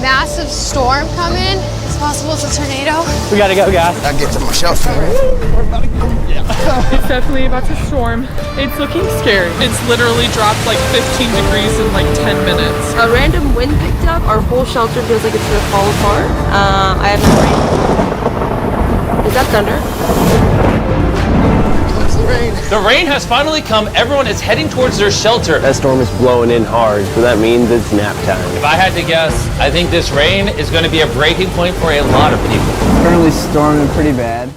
massive storm coming. It's possible it's a tornado. We gotta go, guys. I'll get to my shelter. It's definitely about to storm. It's looking scary. It's literally dropped like 15 degrees in like 10 minutes. A random wind picked up. Our whole shelter feels like it's gonna fall apart. I have no rain. Is that thunder? The rain has finally come. Everyone is heading towards their shelter. That storm is blowing in hard, so that means it's nap time. If I had to guess, I think this rain is going to be a breaking point for a lot of people. Currently storming pretty bad.